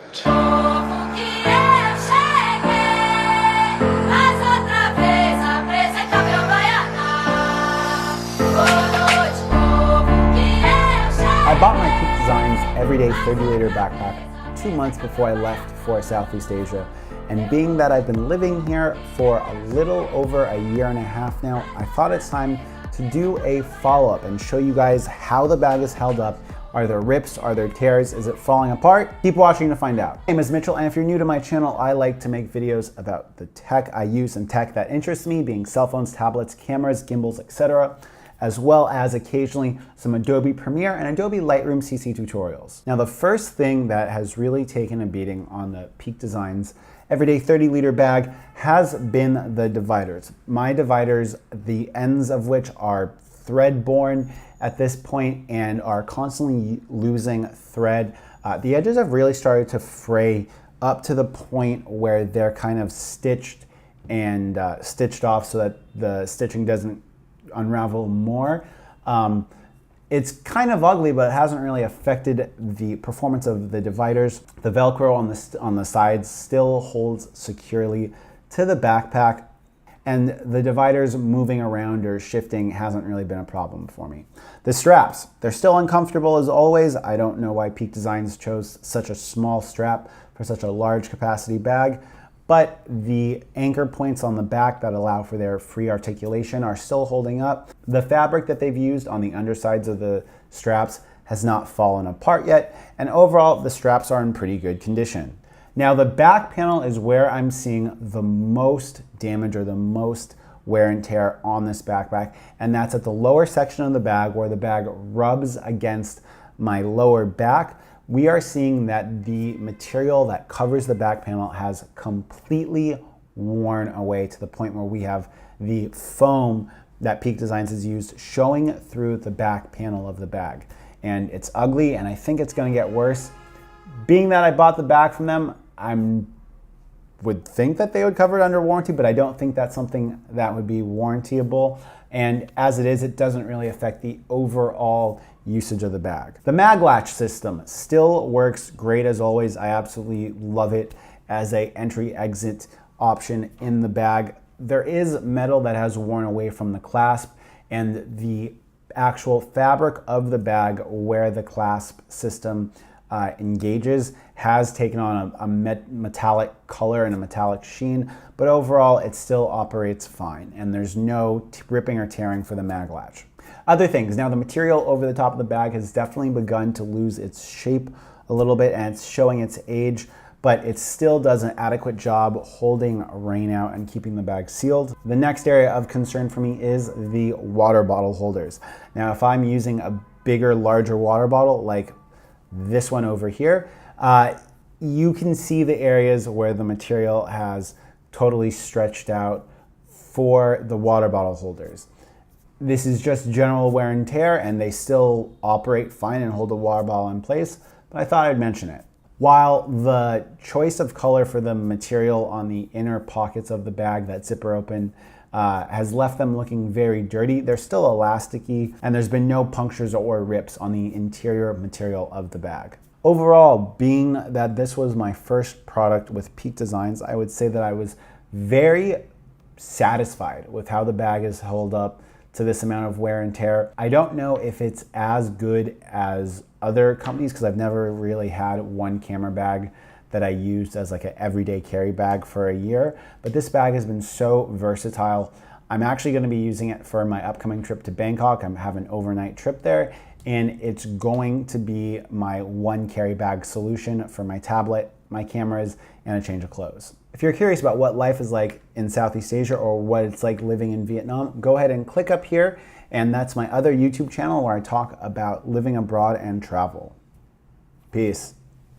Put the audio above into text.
I bought my Peak Designs everyday 30-liter backpack 2 months before I left for Southeast Asia. And being that I've been living here for a little over a year and a half now, I thought it's time to do a follow-up and show you guys how the bag is held up. Are there rips? Are there tears? Is it falling apart? Keep watching to find out. My name is Mitchell, and if you're new to my channel, I like to make videos about the tech I use and tech that interests me, being cell phones, tablets, cameras, gimbals, etc., as well as occasionally some Adobe Premiere and Adobe Lightroom CC tutorials. Now, the first thing that has really taken a beating on the Peak Designs everyday 30-liter bag has been the dividers. My dividers, the ends of which are thread-borne at this point and are constantly losing thread. The edges have really started to fray up to the point where they're kind of stitched and stitched off so that the stitching doesn't unravel more. It's kind of ugly, but it hasn't really affected the performance of the dividers. The Velcro on the sides still holds securely to the backpack, and the dividers moving around or shifting hasn't really been a problem for me. The straps, they're still uncomfortable as always. I don't know why Peak Designs chose such a small strap for such a large capacity bag, but the anchor points on the back that allow for their free articulation are still holding up. The fabric that they've used on the undersides of the straps has not fallen apart yet, and overall the straps are in pretty good condition. Now, the back panel is where I'm seeing the most damage or the most wear and tear on this backpack, and that's at the lower section of the bag where the bag rubs against my lower back. We are seeing that the material that covers the back panel has completely worn away to the point where we have the foam that Peak Designs has used showing through the back panel of the bag. And it's ugly, and I think it's gonna get worse. Being that I bought the bag from them, would think that they would cover it under warranty, but I don't think that's something that would be warrantyable. And as it is, it doesn't really affect the overall usage of the bag. The mag latch system still works great as always. I absolutely love it as a entry-exit option in the bag. There is metal that has worn away from the clasp, and the actual fabric of the bag where the clasp system engages has taken on a metallic color and a metallic sheen, but overall it still operates fine, and there's no ripping or tearing for the mag latch. Other things, now the material over the top of the bag has definitely begun to lose its shape a little bit, and it's showing its age, but it still does an adequate job holding rain out and keeping the bag sealed. The next area of concern for me is the water bottle holders. Now, if I'm using a bigger, larger water bottle like this one over here, you can see the areas where the material has totally stretched out for the water bottle holders. This is just general wear and tear, and they still operate fine and hold the water bottle in place, but I thought I'd mention it. While the choice of color for the material on the inner pockets of the bag that zipper open has left them looking very dirty, they're still elasticy, and there's been no punctures or rips on the interior material of the bag. Overall, being that this was my first product with Peak Designs, I would say that I was very satisfied with how the bag is held up to this amount of wear and tear. I don't know if it's as good as other companies because I've never really had one camera bag that I used as like an everyday carry bag for a year, but this bag has been so versatile. I'm actually going to be using it for my upcoming trip to Bangkok. I'm having an overnight trip there, and it's going to be my one carry bag solution for my tablet, my cameras, and a change of clothes. If you're curious about what life is like in Southeast Asia or what it's like living in Vietnam, go ahead and click up here, and that's my other YouTube channel where I talk about living abroad and travel. Peace.